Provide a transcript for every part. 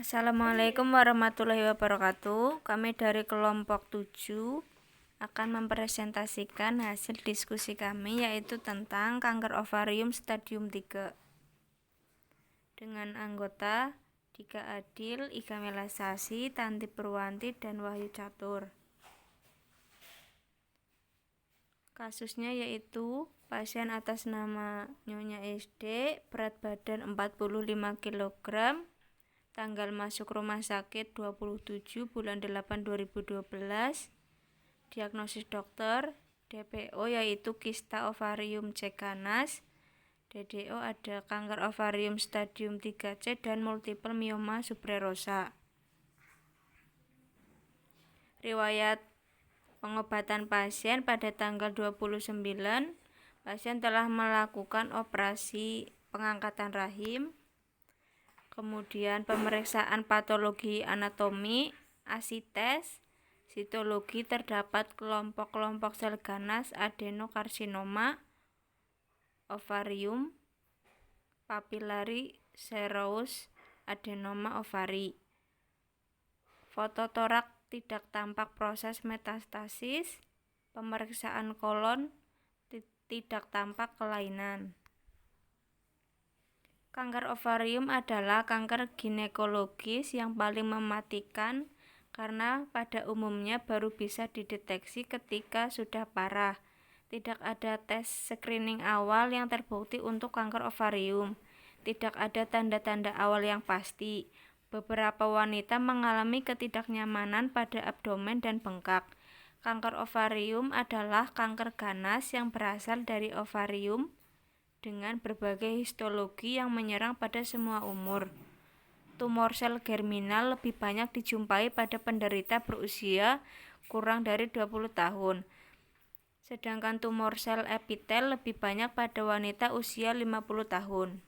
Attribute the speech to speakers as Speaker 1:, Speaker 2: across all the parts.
Speaker 1: Assalamualaikum warahmatullahi wabarakatuh. Kami dari kelompok 7 akan mempresentasikan hasil diskusi kami, yaitu tentang kanker ovarium stadium 3 dengan anggota Dika Adil, Ika Melasasi, Tanti Purwanti, dan Wahyu Catur. Kasusnya yaitu pasien atas nama Nyonya SD, berat badan 45 kg, tanggal masuk rumah sakit 27 bulan 8 2012, diagnosis dokter DPO yaitu kista ovarium C ganas, DDO ada kanker ovarium stadium 3C dan multiple myoma subrerosa. Riwayat pengobatan pasien pada tanggal 29, pasien telah melakukan operasi pengangkatan rahim, kemudian pemeriksaan patologi anatomi, ASI tes, sitologi terdapat kelompok-kelompok sel ganas adenokarsinoma, ovarium, papillary serous adenoma ovari. Fototorak tidak tampak proses metastasis, pemeriksaan kolon tidak tampak kelainan. Kanker ovarium adalah kanker ginekologis yang paling mematikan karena pada umumnya baru bisa dideteksi ketika sudah parah. Tidak ada tes screening awal yang terbukti untuk kanker ovarium. Tidak ada tanda-tanda awal yang pasti. Beberapa wanita mengalami ketidaknyamanan pada abdomen dan bengkak. Kanker ovarium adalah kanker ganas yang berasal dari ovarium dengan berbagai histologi yang menyerang pada semua umur. Tumor sel germinal lebih banyak dijumpai pada penderita berusia kurang dari 20 tahun. Sedangkan tumor sel epitel lebih banyak pada wanita usia 50 tahun.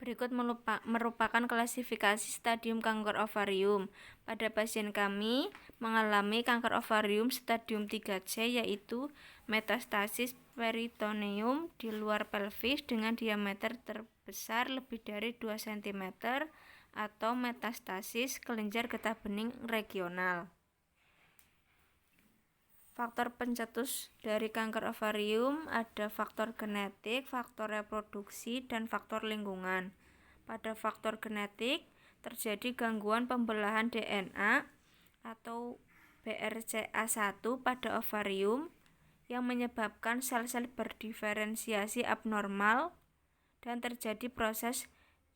Speaker 1: Berikut merupakan klasifikasi stadium kanker ovarium. Pada pasien kami mengalami kanker ovarium stadium 3C yaitu metastasis peritoneum di luar pelvis dengan diameter terbesar lebih dari 2 cm atau metastasis kelenjar getah bening regional. Faktor pencetus dari kanker ovarium ada faktor genetik, faktor reproduksi, dan faktor lingkungan. Pada faktor genetik, terjadi gangguan pembelahan DNA atau BRCA1 pada ovarium yang menyebabkan sel-sel berdiferensiasi abnormal dan terjadi proses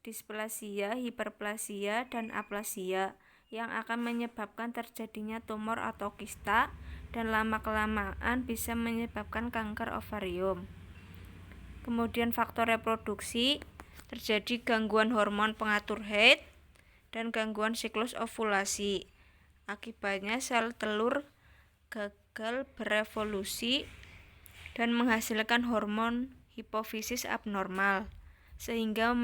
Speaker 1: displasia, hiperplasia, dan aplasia yang akan menyebabkan terjadinya tumor atau kista dan lama-kelamaan bisa menyebabkan kanker ovarium. Kemudian faktor reproduksi, terjadi gangguan hormon pengatur haid dan gangguan siklus ovulasi. Akibatnya sel telur gagal berevolusi dan menghasilkan hormon hipofisis abnormal sehingga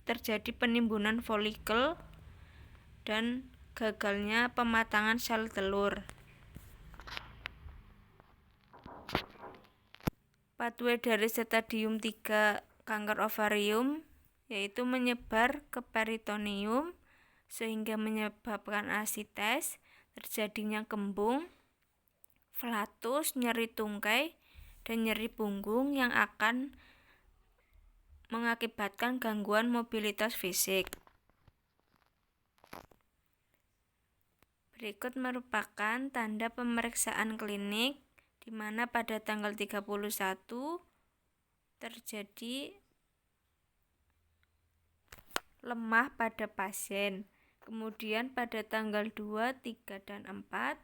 Speaker 1: terjadi penimbunan folikel dan gagalnya pematangan sel telur. Pathway dari stadium 3 kanker ovarium yaitu menyebar ke peritoneum sehingga menyebabkan asites, terjadinya kembung, flatus, nyeri tungkai, dan nyeri punggung yang akan mengakibatkan gangguan mobilitas fisik. Berikut merupakan tanda pemeriksaan klinik di mana pada tanggal 31 terjadi lemah pada pasien. Kemudian pada tanggal 2, 3, dan 4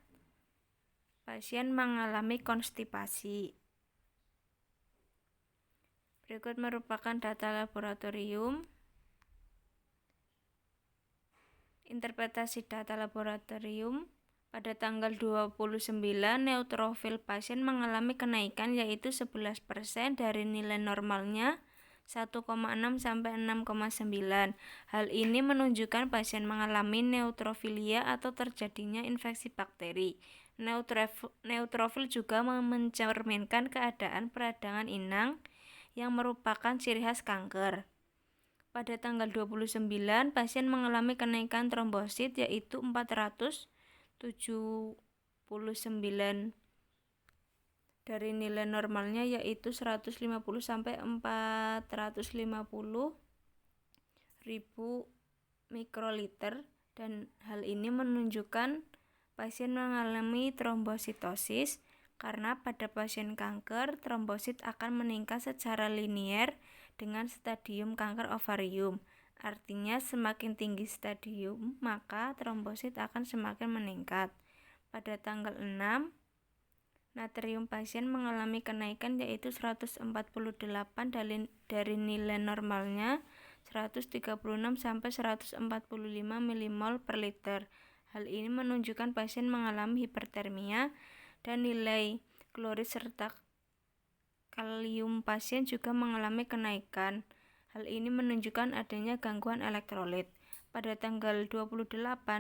Speaker 1: pasien mengalami konstipasi. Berikut merupakan data laboratorium. Interpretasi data laboratorium. Pada tanggal 29, neutrofil pasien mengalami kenaikan yaitu 11% dari nilai normalnya 1,6 sampai 6,9. Hal ini menunjukkan pasien mengalami neutrofilia atau terjadinya infeksi bakteri. Neutrofil juga mencerminkan keadaan peradangan inang yang merupakan ciri khas kanker. Pada tanggal 29, pasien mengalami kenaikan trombosit yaitu 479 dari nilai normalnya yaitu 150 sampai 450 ribu mikroliter, dan hal ini menunjukkan pasien mengalami trombositosis karena pada pasien kanker trombosit akan meningkat secara linier dengan stadium kanker ovarium. Artinya semakin tinggi stadium maka trombosit akan semakin meningkat. Pada tanggal 6, natrium pasien mengalami kenaikan yaitu 148 dari nilai normalnya 136 sampai 145 milimol per liter. Hal ini menunjukkan pasien mengalami hipertermia dan nilai klorid serta kalium pasien juga mengalami kenaikan. Hal ini menunjukkan adanya gangguan elektrolit. Pada tanggal 28,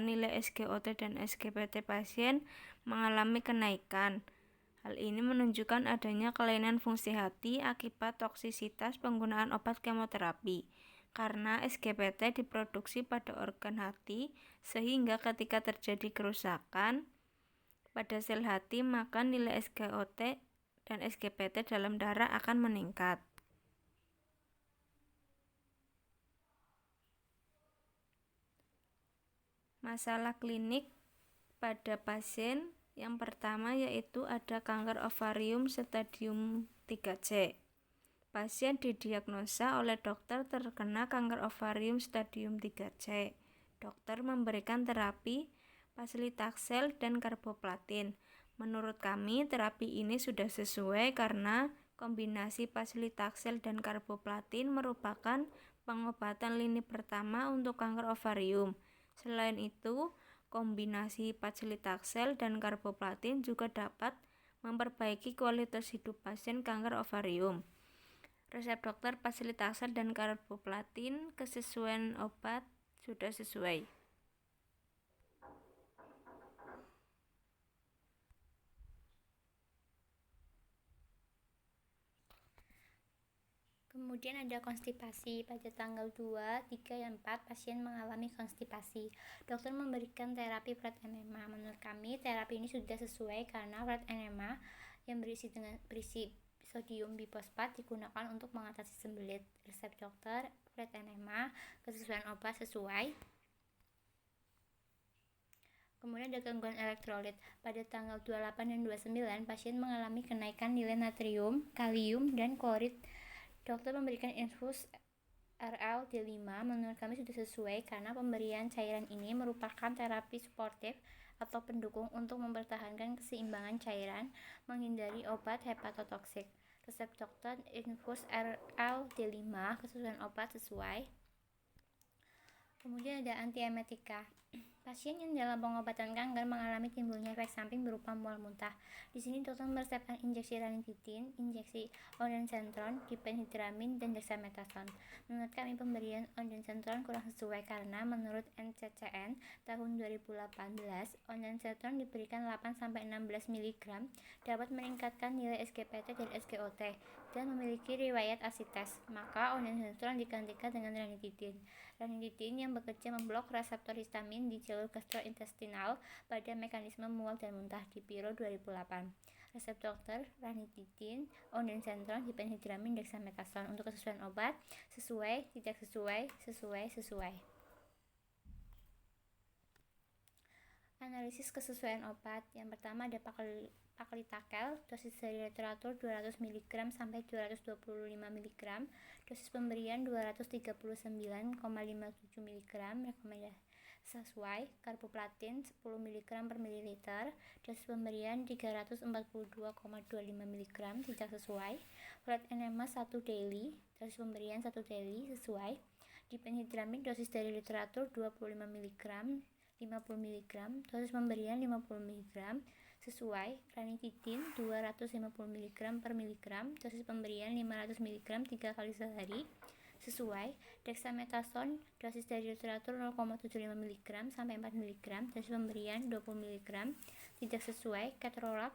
Speaker 1: nilai SGOT dan SGPT pasien mengalami kenaikan. Hal ini menunjukkan adanya kelainan fungsi hati akibat toksisitas penggunaan obat kemoterapi. Karena SGPT diproduksi pada organ hati, sehingga ketika terjadi kerusakan pada sel hati, maka nilai SGOT dan SGPT dalam darah akan meningkat. Masalah klinik pada pasien yang pertama yaitu ada kanker ovarium stadium 3C. Pasien didiagnosa oleh dokter terkena kanker ovarium stadium 3C. Dokter memberikan terapi paclitaxel dan karboplatin. Menurut kami, terapi ini sudah sesuai karena kombinasi paclitaxel dan karboplatin merupakan pengobatan lini pertama untuk kanker ovarium. Selain itu, kombinasi paclitaxel dan karboplatin juga dapat memperbaiki kualitas hidup pasien kanker ovarium. Resep dokter paclitaxel dan karboplatin, kesesuaian obat sudah sesuai.
Speaker 2: Kemudian ada konstipasi. Pada tanggal 2, 3, dan 4 pasien mengalami konstipasi. Dokter memberikan terapi flat enema. Menurut kami terapi ini sudah sesuai karena flat enema yang berisi sodium bifosfat digunakan untuk mengatasi sembelit. Resep dokter flat enema, kesesuaian obat sesuai. Kemudian ada gangguan elektrolit. Pada tanggal 28 dan 29 pasien mengalami kenaikan nilai natrium, kalium, dan klorid. Dokter memberikan infus RL-D5. Menurut kami sudah sesuai karena pemberian cairan ini merupakan terapi suportif atau pendukung untuk mempertahankan keseimbangan cairan, menghindari obat hepatotoksik. Resep dokter infus RL-D5, kesesuaian obat sesuai. Kemudian ada antiemetika. Pasien yang dalam pengobatan kanker mengalami timbulnya efek samping berupa mual muntah. Di sini dokter meresepkan injeksi ranitidin, injeksi ondansetron, diphenhidramin, dan dexamethasone. Menurut kami pemberian ondansetron kurang sesuai karena menurut NCCN tahun 2018, ondansetron diberikan 8-16 mg dapat meningkatkan nilai SGPT dan SGOT dan memiliki riwayat asites. Maka ondansetron digantikan dengan ranitidin. Ranitidin yang bekerja memblok reseptor histamin di jalur gastrointestinal pada mekanisme mual dan muntah di Piro 2008. Resep dokter ranitidin, ondansetron, diphenhidramin, dexamethasone. Untuk kesesuaian obat sesuai, tidak sesuai. Analisis kesesuaian obat. Yang pertama ada paclitaxel, dosis dari literatur 200 mg sampai 225 mg, dosis pemberian 239,57 mg, rekomendasi sesuai. Karboplatin 10 mg per mililiter, dosis pemberian 342,25 mg, tidak sesuai. Flat enema 1 daily, dosis pemberian 1 daily, sesuai. Diphenhidramin dosis dari literatur 25 mg, 50 mg, dosis pemberian 50 mg, sesuai. Ranitidin 250 mg per miligram, dosis pemberian 500 mg 3 kali sehari, sesuai. Dexamethasone dosis dari literatur 0,75 mg sampai 4 mg, dosis pemberian 20 mg, tidak sesuai. Ketorolac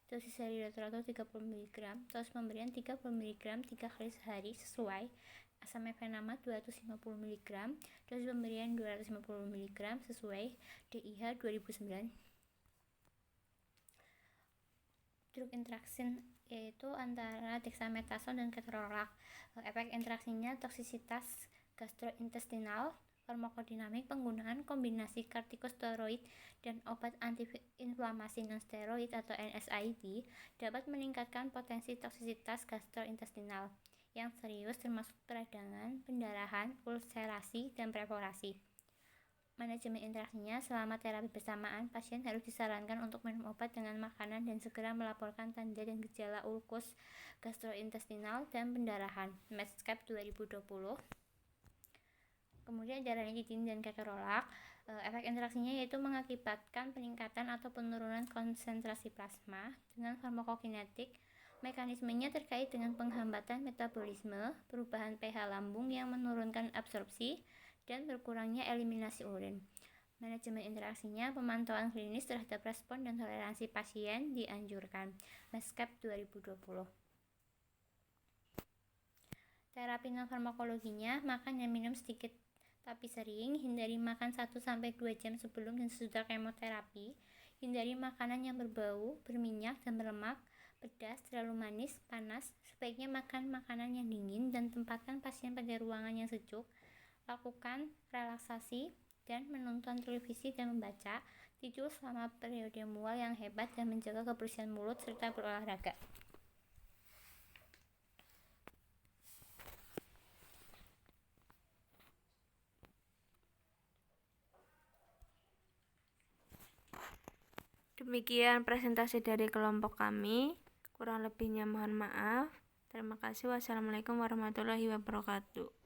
Speaker 2: dosis dari literatur 30 mg, dosis pemberian 30 mg 3 kali sehari, sesuai. asam mefenamate 250 mg, dosis pemberian 250 mg sesuai DIH 2009. Drug interaction yaitu antara dexamethasone dan ketorolac. Efek interaksinya toksisitas gastrointestinal, farmakodinamik, penggunaan kombinasi kortikosteroid dan obat antiinflamasi non-steroid atau NSAID dapat meningkatkan potensi toksisitas gastrointestinal yang serius termasuk peradangan, pendarahan, ulserasi, dan perforasi. Manajemen interaksinya selama terapi bersamaan, pasien harus disarankan untuk minum obat dengan makanan dan segera melaporkan tanda dan gejala ulkus gastrointestinal dan pendarahan. Medscape 2020. Kemudian ada ranitidin dan ketorolac. Efek interaksinya yaitu mengakibatkan peningkatan atau penurunan konsentrasi plasma dengan farmakokinetik. Mekanismenya terkait dengan penghambatan metabolisme, perubahan pH lambung yang menurunkan absorpsi, dan berkurangnya eliminasi urin. Manajemen interaksinya, pemantauan klinis terhadap respon dan toleransi pasien dianjurkan. Medscape 2020. Terapi non-farmakologinya, makan dan minum sedikit tapi sering, hindari makan 1-2 jam sebelum dan sesudah kemoterapi, hindari makanan yang berbau, berminyak dan berlemak, pedas, terlalu manis, panas, sebaiknya makan makanan yang dingin dan tempatkan pasien pada ruangan yang sejuk. Lakukan relaksasi dan menonton televisi dan membaca, tidur selama periode mual yang hebat dan menjaga kebersihan mulut serta berolahraga.
Speaker 1: Demikian presentasi dari kelompok kami. Kurang lebihnya mohon maaf. Terima kasih. Wassalamualaikum warahmatullahi wabarakatuh.